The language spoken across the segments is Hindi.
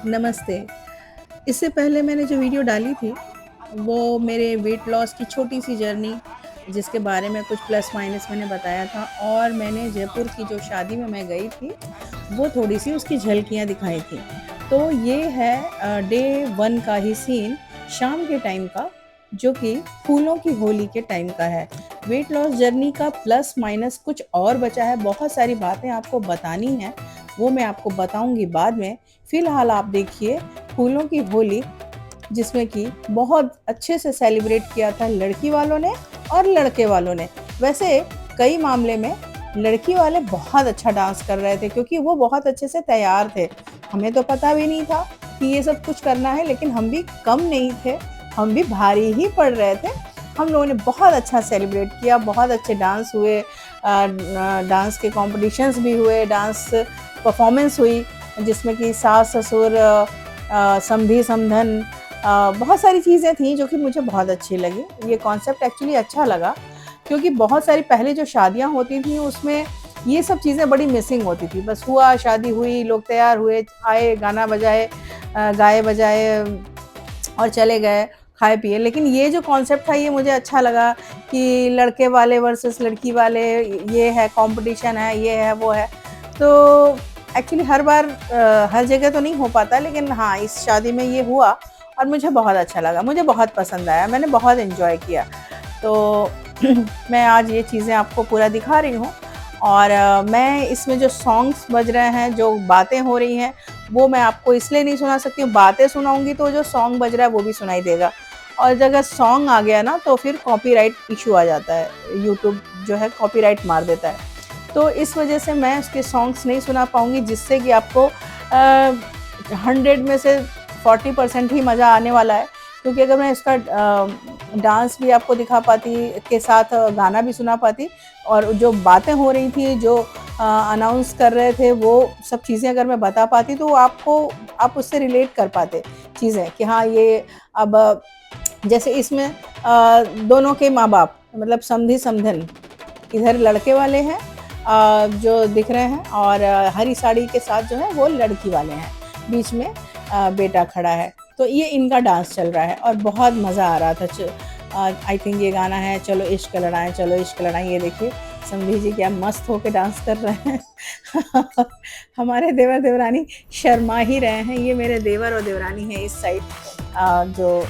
नमस्ते। इससे पहले मैंने जो वीडियो डाली थी, वो मेरे वेट लॉस की छोटी-सी जर्नी जिसके बारे में कुछ प्लस माइनस मैंने बताया था और मैंने जयपुर की जो शादी में मैं गई थी, वो थोड़ी-सी उसकी झलकियाँ दिखाई थी। तो ये है डे 1 का ही सीन शाम के टाइम का, जो कि फूलों की होली के टाइम का है। वेट लॉस जर्नी का प्लस माइनस कुछ और बचा है, बहुत सारी बातें आपको बतानी हैं, वो मैं आपको बताऊँगी बाद में। फ़िलहाल आप देखिए फूलों की होली, जिसमें कि बहुत अच्छे से सेलिब्रेट किया था लड़की वालों ने और लड़के वालों ने। वैसे कई मामले में लड़की वाले बहुत अच्छा डांस कर रहे थे क्योंकि वो बहुत अच्छे से तैयार थे। हमें तो पता भी नहीं था कि ये सब कुछ करना है, लेकिन हम भी कम नहीं थे, हम भी भारी ही पड़ रहे थे। हम लोगों ने बहुत अच्छा सेलिब्रेट किया, बहुत अच्छे डांस हुए, डांस के कॉम्पिटिशन्स भी हुए, डांस परफॉर्मेंस हुई, जिसमें कि सास-ससुर, समधी-समधन, बहुत सारी चीज़ें थी जो कि मुझे बहुत अच्छी लगी। ये कॉन्सेप्ट एक्चुअली अच्छा लगा क्योंकि बहुत सारी पहले जो शादियाँ होती थी उसमें ये सब चीज़ें बड़ी मिसिंग होती थी। बस हुआ, शादी हुई, लोग तैयार हुए, आए, गाना बजाए, गाए-बजाए और चले गए, खाए-पिए। लेकिन ये जो कॉन्सेप्ट था ये मुझे अच्छा लगा कि लड़के वाले वर्सेस लड़की वाले, ये है कॉम्पिटिशन है, ये है, वो है। तो एक्चुअली हर बार हर जगह तो नहीं हो पाता, लेकिन हाँ, इस शादी में ये हुआ और मुझे बहुत अच्छा लगा, मुझे बहुत पसंद आया, मैंने बहुत एन्जॉय किया। तो मैं आज ये चीज़ें आपको पूरा दिखा रही हूँ और मैं इसमें जो सॉन्ग्स बज रहे हैं, जो बातें हो रही हैं, वो मैं आपको इसलिए नहीं सुना सकती हूँ। बातें सुनाऊँगी तो जो सॉन्ग बज रहा है वो भी सुनाई देगा और अगर सॉन्ग आ गया ना तो फिर कॉपीराइट इश्यू आ जाता है, यूट्यूब जो है कॉपीराइट मार देता है। तो इस वजह से मैं उसके सॉन्ग्स नहीं सुना पाऊँगी, जिससे कि आपको 100 में से 40% ही मज़ा आने वाला है। क्योंकि अगर मैं इसका डांस भी आपको दिखा पाती, के साथ गाना भी सुना पाती और जो बातें हो रही थी, जो अनाउंस कर रहे थे, वो सब चीज़ें अगर मैं बता पाती तो आप उससे रिलेट कर पाते चीज़ें कि हाँ, ये अब जैसे इसमें दोनों के माँ-बाप मतलब समधी-समधन, इधर लड़के वाले हैं जो दिख रहे हैं और हरी साड़ी के साथ जो है वो लड़की वाले हैं। बीच में बेटा खड़ा है। तो ये इनका डांस चल रहा है और बहुत मज़ा आ रहा था। आई थिंक ये गाना है चलो इश्क लड़ाएँ, चलो इश्क लड़ाएँ। ये देखिए समधी जी क्या मस्त होके डांस कर रहे हैं। हमारे देवर-देवरानी शर्मा ही रहे हैं। ये मेरे देवर और देवरानी है इस साइड, जो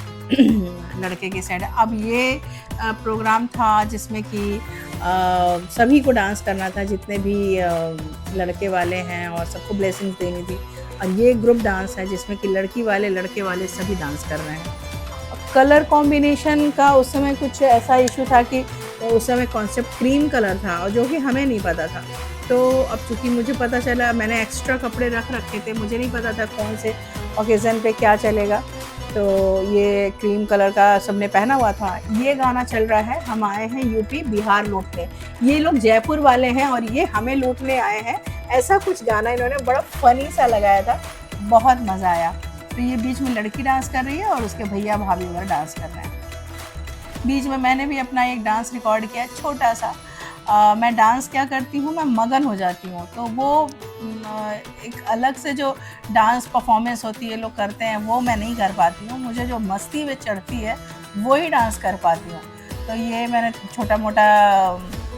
लड़के की साइड है। अब ये प्रोग्राम था जिसमें कि सभी को डांस करना था, जितने भी लड़के वाले हैं और सबको ब्लेसिंग्स देनी थी और ये ग्रुप डांस है जिसमें कि लड़की वाले, लड़के वाले सभी डांस कर रहे हैं। कलर कॉम्बिनेशन का उस समय कुछ ऐसा इश्यू था कि उस समय कॉन्सेप्ट क्रीम कलर था और जो कि हमें नहीं पता था। तो अब चूँकि मुझे पता चला, मैंने एक्स्ट्रा कपड़े रख रखे थे, मुझे नहीं पता था कौन से ओकेज़न पे क्या चलेगा। तो ये क्रीम कलर का सबने पहना हुआ था। ये गाना चल रहा है, हम आए हैं यूपी बिहार लूटने। ये लोग जयपुर वाले हैं और ये हमें लूटने आए हैं। ऐसा कुछ गाना इन्होंने बड़ा फ़नी सा लगाया था, बहुत मज़ा आया। तो ये बीच में लड़की डांस कर रही है और उसके भैया-भाभी उधर डांस कर रहे हैं। बीच में मैंने भी अपना एक डांस रिकॉर्ड किया छोटा-सा। मैं डांस क्या करती हूँ, मैं मगन हो जाती हूँ। तो वो एक अलग से जो डांस परफ़ॉर्मेंस होती है, लोग करते हैं, वो मैं नहीं कर पाती हूँ। मुझे जो मस्ती में चढ़ती है, वो ही डांस कर पाती हूँ। तो ये मैंने छोटा-मोटा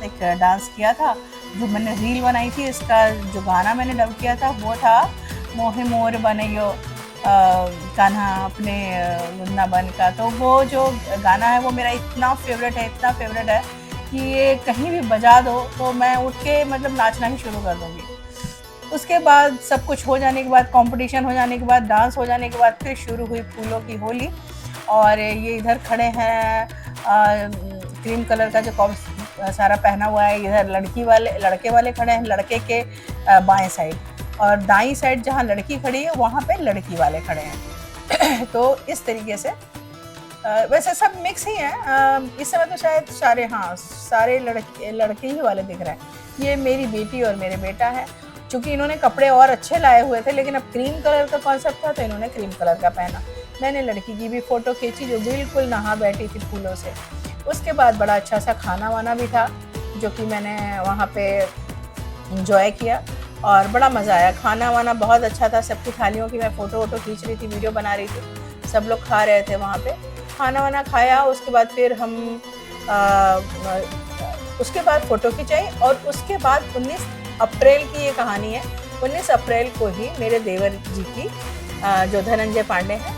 एक डांस किया था, जो मैंने रील बनाई थी। इसका जो गाना मैंने डब किया था, वो था मोहे मोर बनइयो कान्हा अपने मुन्ना बन का। तो वो जो गाना है वो मेरा इतना फ़ेवरेट है, इतना फ़ेवरेट है कि ये कहीं भी बजा दो तो मैं उठ के मतलब नाचना ही शुरू कर दूँगी। उसके बाद सब कुछ हो जाने के बाद, कॉम्पिटिशन हो जाने के बाद, डांस हो जाने के बाद फिर शुरू हुई फूलों की होली और ये इधर खड़े हैं क्रीम कलर का जो सारा पहना हुआ है, इधर लड़के वाले खड़े हैं, लड़के के बाएँ साइड और दाईं साइड जहाँ लड़की खड़ी है वहाँ पे लड़की वाले खड़े हैं। तो इस तरीके से वैसे सब मिक्स ही हैं। इस समय तो शायद सारे लड़के ही वाले दिख रहे हैं। ये मेरी बेटी और मेरे बेटा है। चूँकि इन्होंने कपड़े और अच्छे लाए हुए थे, लेकिन अब क्रीम कलर का कॉन्सेप्ट था तो इन्होंने क्रीम कलर का पहना। मैंने लड़की की भी फ़ोटो खींची जो बिल्कुल नहा बैठी थी फूलों से। उसके बाद बड़ा अच्छा-सा खाना-वाना भी था, जो कि मैंने वहाँ पे एन्जॉय किया। और बड़ा मज़ा आया। खाना वाना बहुत अच्छा था, सबकी थालियों की मैं फ़ोटो वोटो खींच रही थी, वीडियो बना रही थी। सब लोग खा रहे थे वहाँ पे। खाना वाना खाया, उसके बाद फिर हम उसके बाद फ़ोटो खिंचाई और उसके बाद 19 अप्रैल की ये कहानी है। 19 अप्रैल को ही मेरे देवर जी की जो धनंजय पांडे हैं,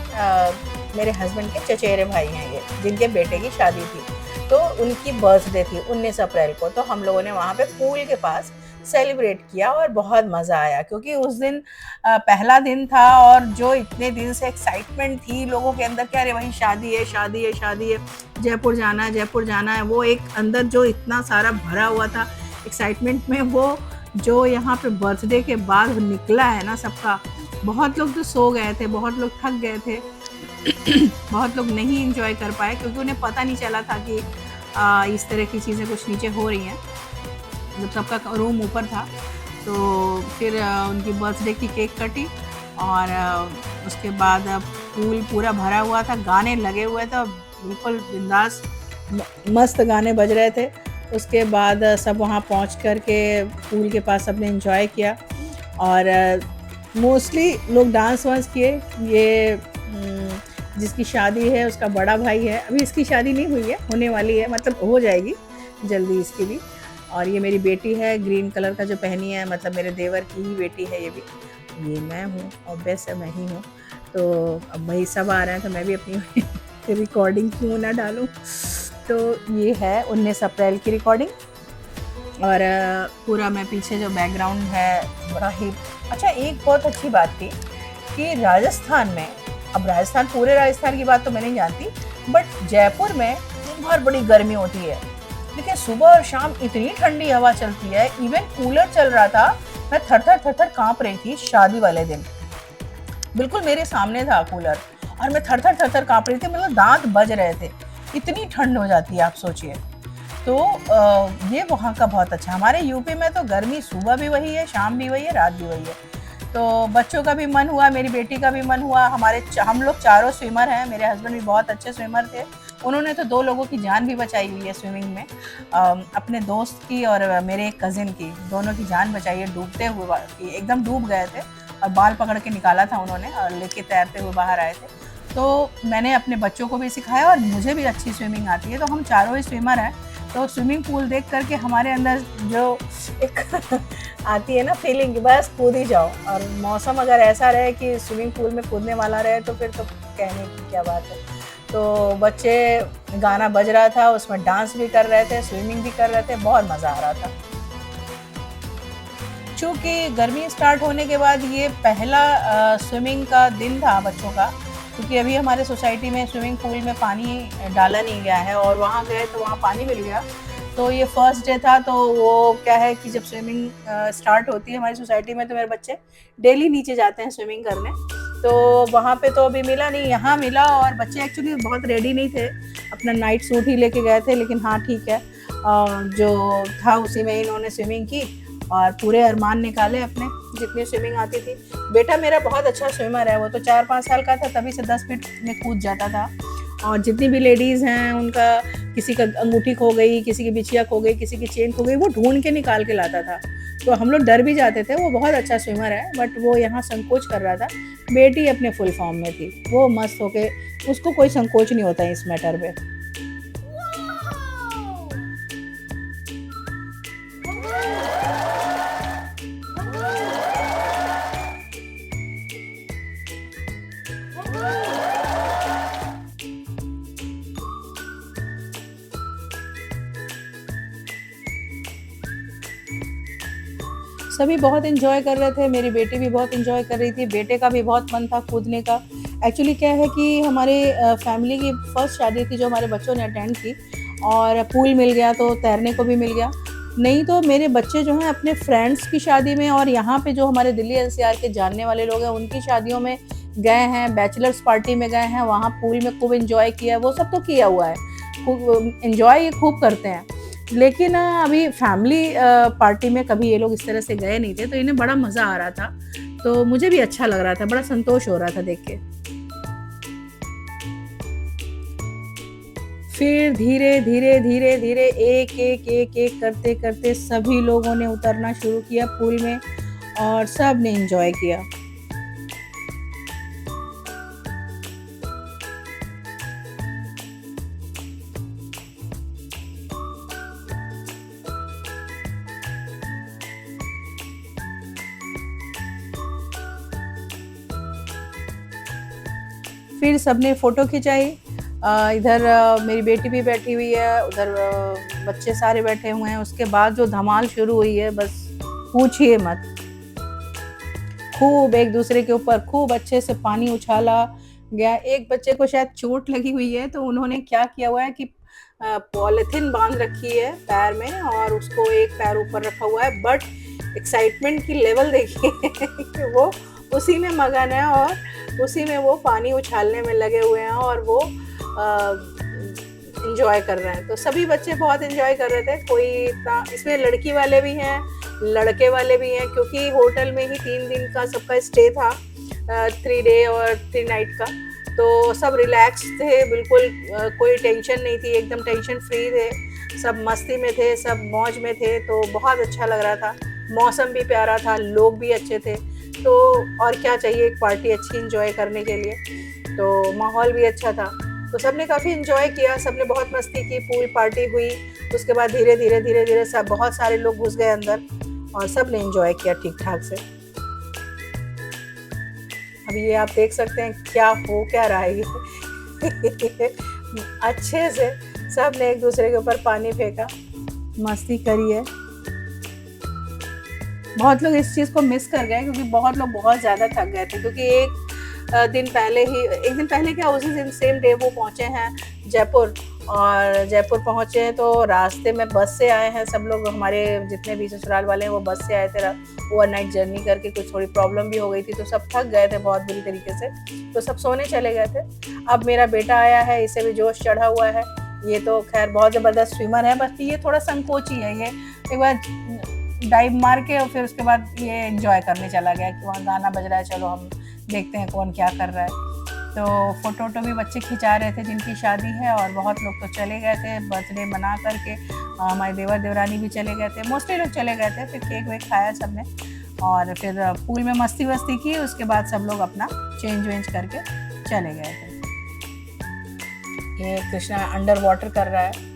मेरे हस्बैंड के चचेरे भाई हैं ये, जिनके बेटे की शादी थी। तो उनकी बर्थडे थी 19 अप्रैल को, तो हम लोगों ने वहाँ पे पूल के पास सेलिब्रेट किया और बहुत मज़ा आया, क्योंकि उस दिन पहला दिन था और जो इतने दिन से एक्साइटमेंट थी लोगों के अंदर कि अरे वही शादी है, शादी है, शादी है, जयपुर जाना है, जयपुर जाना है, वो एक अंदर जो इतना सारा भरा हुआ था एक्साइटमेंट में, वो जो यहाँ पे बर्थडे के बाद निकला है ना सबका। बहुत लोग तो सो गए थे, बहुत लोग थक गए थे बहुत लोग नहीं एंजॉय कर पाए, क्योंकि उन्हें पता नहीं चला था कि इस तरह की चीज़ें कुछ नीचे हो रही हैं। जब सबका रूम ऊपर था तो फिर उनकी बर्थडे की केक कटी और उसके बाद पूल पूरा भरा हुआ था, गाने लगे हुए थे, बिल्कुल बिंदास मस्त गाने बज रहे थे। उसके बाद सब वहाँ पहुँच कर के पूल के पास सबने एंजॉय किया और मोस्टली लोग डांस वांस किए। ये जिसकी शादी है उसका बड़ा भाई है, अभी इसकी शादी नहीं हुई है, होने वाली है, मतलब हो जाएगी जल्दी इसकी भी। और ये मेरी बेटी है, ग्रीन कलर का जो पहनी है, मतलब मेरे देवर की ही बेटी है ये भी। ये मैं हूँ, ऑब्वियस है मैं ही हूँ। तो अब भाई सब आ रहे हैं तो मैं भी अपनी रिकॉर्डिंग क्यों ना डालूँ। तो ये है 19 अप्रैल की रिकॉर्डिंग और पूरा मैं पीछे जो बैकग्राउंड है बड़ा ही अच्छा। एक बहुत अच्छी बात थी कि राजस्थान में, अब राजस्थान, पूरे राजस्थान की बात तो मैं नहीं जानती, बट जयपुर में बहुत बड़ी गर्मी होती है, लेकिन सुबह और शाम इतनी ठंडी हवा चलती है। इवन कूलर चल रहा था, मैं थर थर कांप रही थी शादी वाले दिन, बिल्कुल मेरे सामने था कूलर और मैं थर थर कांप रही थी, मतलब दांत बज रहे थे, इतनी ठंड हो जाती है आप सोचिए। तो ये वहाँ का बहुत अच्छा। हमारे यूपी में तो गर्मी सुबह भी वही है, शाम भी वही है, रात भी वही है। तो बच्चों का भी मन हुआ, मेरी बेटी का भी मन हुआ। हम लोग चारों स्विमर हैं, मेरे हस्बैंड भी बहुत अच्छे स्विमर थे, उन्होंने तो 2 लोगों की जान भी बचाई हुई है स्विमिंग में। अपने दोस्त की और मेरे एक कज़िन की, दोनों की जान बचाई है डूबते हुए, एकदम डूब गए थे और बाल पकड़ के निकाला था उन्होंने और लेके तैरते हुए बाहर आए थे। तो मैंने अपने बच्चों को भी सिखाया और मुझे भी अच्छी स्विमिंग आती है, तो हम चारों ही स्विमर हैं। तो स्विमिंग पूल देख करके हमारे अंदर जो एक आती है ना फीलिंग, बस कूद ही जाओ। और मौसम अगर ऐसा रहे कि स्विमिंग पूल में कूदने वाला रहे तो फिर तो कहने की क्या बात है। तो बच्चे, गाना बज रहा था, उसमें डांस भी कर रहे थे, स्विमिंग भी कर रहे थे, बहुत मज़ा आ रहा था। चूँकि गर्मी स्टार्ट होने के बाद ये पहला स्विमिंग का दिन था बच्चों का, क्योंकि अभी हमारे सोसाइटी में स्विमिंग पूल में पानी डाला नहीं गया है और वहाँ गए तो वहाँ पानी मिल गया। तो ये फर्स्ट डे था, तो वो क्या है कि जब स्विमिंग स्टार्ट होती है हमारी सोसाइटी में तो मेरे बच्चे डेली नीचे जाते हैं स्विमिंग करने। तो वहाँ पे तो अभी मिला नहीं, यहाँ मिला और बच्चे एक्चुअली बहुत रेडी नहीं थे, अपना नाइट सूट ही लेके गए थे, लेकिन हाँ ठीक है, जो था उसी में इन्होंने स्विमिंग की और पूरे अरमान निकाले अपने, जितनी स्विमिंग आती थी। बेटा मेरा बहुत अच्छा स्विमर है, वो तो 4-5 साल का था तभी से 10 फीट में कूद जाता था। और जितनी भी लेडीज़ हैं उनका, किसी का अंगूठी खो गई, किसी की बिछिया खो गई, किसी की चेन खो गई, वो ढूंढ के निकाल के लाता था। तो हम लोग डर भी जाते थे। वो बहुत अच्छा स्विमर है, बट वो यहाँ संकोच कर रहा था। बेटी अपने फुल फॉर्म में थी, वो मस्त होके, उसको कोई संकोच नहीं होता इस मैटर पे। सभी बहुत एंजॉय कर रहे थे, मेरी बेटी भी बहुत एंजॉय कर रही थी, बेटे का भी बहुत मन था कूदने का। एक्चुअली क्या है कि हमारे फैमिली की फर्स्ट शादी थी जो हमारे बच्चों ने अटेंड की, और पूल मिल गया तो तैरने को भी मिल गया। नहीं तो मेरे बच्चे जो हैं अपने फ्रेंड्स की शादी में और यहाँ पे जो हमारे दिल्ली एनसीआर के जानने वाले लोग हैं उनकी शादियों में गए हैं, बैचलर्स पार्टी में गए हैं, वहाँ पूल में खूब एंजॉय किया है, वो सब तो किया हुआ है, खूब एंजॉय ये खूब करते हैं। लेकिन अभी फैमिली पार्टी में कभी ये लोग इस तरह से गए नहीं थे, तो इन्हें बड़ा मज़ा आ रहा था, तो मुझे भी अच्छा लग रहा था, बड़ा संतोष हो रहा था देख के। फिर धीरे धीरे धीरे धीरे एक एक एक एक करते करते सभी लोगों ने उतरना शुरू किया पूल में, और सब ने एंजॉय किया। फिर सबने फ़ोटो खिंचाई। इधर मेरी बेटी भी बैठी हुई है, उधर बच्चे सारे बैठे हुए हैं। उसके बाद जो धमाल शुरू हुई है, बस पूछिए मत। खूब एक-दूसरे के ऊपर खूब अच्छे से पानी उछाला गया। एक बच्चे को शायद चोट लगी हुई है, तो उन्होंने क्या किया हुआ है कि पॉलिथीन बाँध रखी है पैर में और उसको एक पैर ऊपर रखा हुआ है, बट एक्साइटमेंट की लेवल देखिए कि वो उसी में मगन है और उसी में वो पानी उछालने में लगे हुए हैं और वो एंजॉय कर रहे हैं। तो सभी बच्चे बहुत एंजॉय कर रहे थे। कोई इतना इसमें लड़की वाले भी हैं, लड़के वाले भी हैं, क्योंकि होटल में ही 3 दिन का सबका स्टे था, 3 डे और 3 नाइट का। तो सब रिलैक्स थे बिल्कुल, कोई टेंशन नहीं थी, एकदम टेंशन फ्री थे। सब मस्ती में थे, सब मौज में थे, तो बहुत अच्छा लग रहा था। मौसम भी प्यारा था, लोग भी अच्छे थे। तो और क्या चाहिए एक पार्टी अच्छी एंजॉय करने के लिए। तो माहौल भी अच्छा था। तो सबने काफ़ी एंजॉय किया, सबने बहुत मस्ती की, पूल पार्टी हुई। उसके बाद धीरे-धीरे सब बहुत सारे लोग घुस गए अंदर और सबने एंजॉय किया ठीक-ठाक से। अब ये आप देख सकते हैं क्या हो क्या रहा है ये। अच्छे से सबने एक-दूसरे के ऊपर पानी फेंका, मस्ती करी है। बहुत लोग इस चीज़ को मिस कर गए क्योंकि बहुत लोग बहुत ज़्यादा थक गए थे, क्योंकि एक दिन पहले क्या उसी दिन सेम डे वो पहुँचे हैं जयपुर, और जयपुर पहुँचे हैं तो रास्ते में बस से आए हैं सब लोग। हमारे जितने भी ससुराल वाले हैं वो बस से आए थे, ओवरनाइट जर्नी करके। कुछ थोड़ी प्रॉब्लम भी हो गई थी तो सब थक गए थे बहुत बुरी तरीके से, तो सब सोने चले गए थे। अब मेरा बेटा आया है, इसे भी जोश चढ़ा हुआ है। ये तो खैर बहुत ज़बरदस्त स्विमर है, बस ये थोड़ा संकोची है। ये एक बार डाइव मार के और फिर उसके बाद ये एंजॉय करने चला गया कि वहाँ गाना बज रहा है, चलो हम देखते हैं कौन क्या कर रहा है। तो फ़ोटो वोटो भी बच्चे खिंचा रहे थे जिनकी शादी है, और बहुत लोग तो चले गए थे बर्थडे मना करके। हमारे देवर देवरानी भी चले गए थे, मोस्टली लोग चले गए थे। फिर केक वेक खाया सबने और फिर पूल में मस्ती वस्ती की। उसके बाद सब लोग अपना चेंज वेंज करके चले गए थे। ये कृष्णा अंडर वाटर कर रहा है।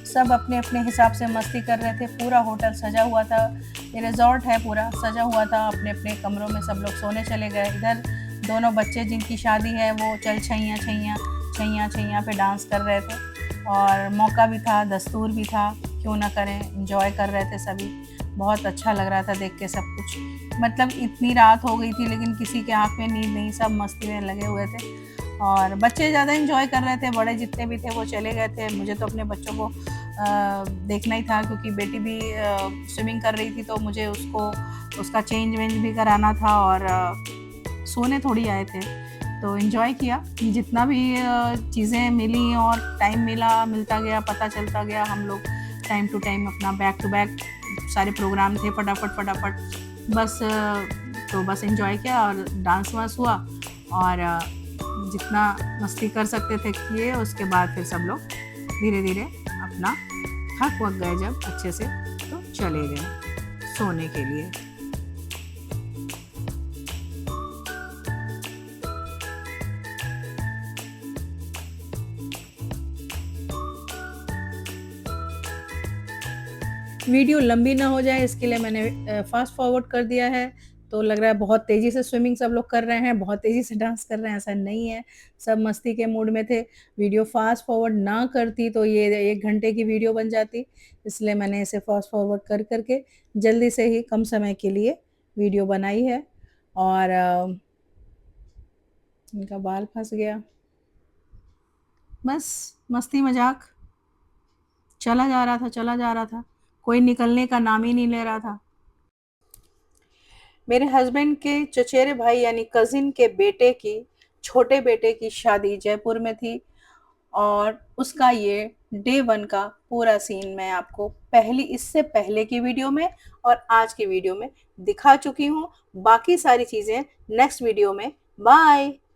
सब अपने-अपने हिसाब से मस्ती कर रहे थे। पूरा होटल सजा हुआ था, ये रिज़ॉर्ट है पूरा सजा हुआ था। अपने-अपने कमरों में सब लोग सोने चले गए। इधर दोनों बच्चे जिनकी शादी है वो चल छैयाँ छैयाँ, छैयाँ छैयाँ पे डांस कर रहे थे, और मौका भी था, दस्तूर भी था, क्यों ना करें, एंजॉय कर रहे थे सभी। बहुत अच्छा लग रहा था देख के सब कुछ। मतलब इतनी रात हो गई थी लेकिन किसी के आँख में नींद नहीं, सब मस्ती में लगे हुए थे। और बच्चे ज़्यादा एंजॉय कर रहे थे, बड़े जितने भी थे वो चले गए थे। मुझे तो अपने बच्चों को देखना ही था, क्योंकि बेटी भी स्विमिंग कर रही थी, तो मुझे उसका चेंज वेंज भी कराना था, और सोने थोड़ी आए थे। तो एंजॉय किया जितना भी चीज़ें मिली, और टाइम मिलता गया, पता चलता गया। हम लोग टाइम टू टाइम अपना बैक टू बैक सारे प्रोग्राम थे, फटाफट बस। तो बस एंजॉय किया और डांस वांस हुआ, और जितना मस्ती कर सकते थे किए। उसके बाद फिर सब लोग धीरे धीरे अपना थक वक गए जब अच्छे से, चले गए सोने के लिए। वीडियो लंबी ना हो जाए इसके लिए मैंने फास्ट फॉरवर्ड कर दिया है। तो लग रहा है बहुत तेज़ी से स्विमिंग सब लोग कर रहे हैं, बहुत तेज़ी से डांस कर रहे हैं, ऐसा नहीं है। सब मस्ती के मूड में थे। वीडियो फास्ट फॉरवर्ड ना करती तो ये 1 घंटे की वीडियो बन जाती। इसलिए मैंने इसे फास्ट फॉरवर्ड कर कर के जल्दी से ही कम समय के लिए वीडियो बनाई है। और इनका बाल फँस गया। बस मस्ती मज़ाक चला जा रहा था, चला जा रहा था। कोई निकलने का नाम ही नहीं ले रहा था। मेरे हस्बैंड के चचेरे भाई यानी कज़िन के बेटे की छोटे बेटे की शादी जयपुर में थी और उसका ये डे 1 का पूरा सीन मैं आपको इससे पहले की वीडियो में और आज की वीडियो में दिखा चुकी हूँ। बाकी सारी चीज़ें नेक्स्ट वीडियो में। बाय।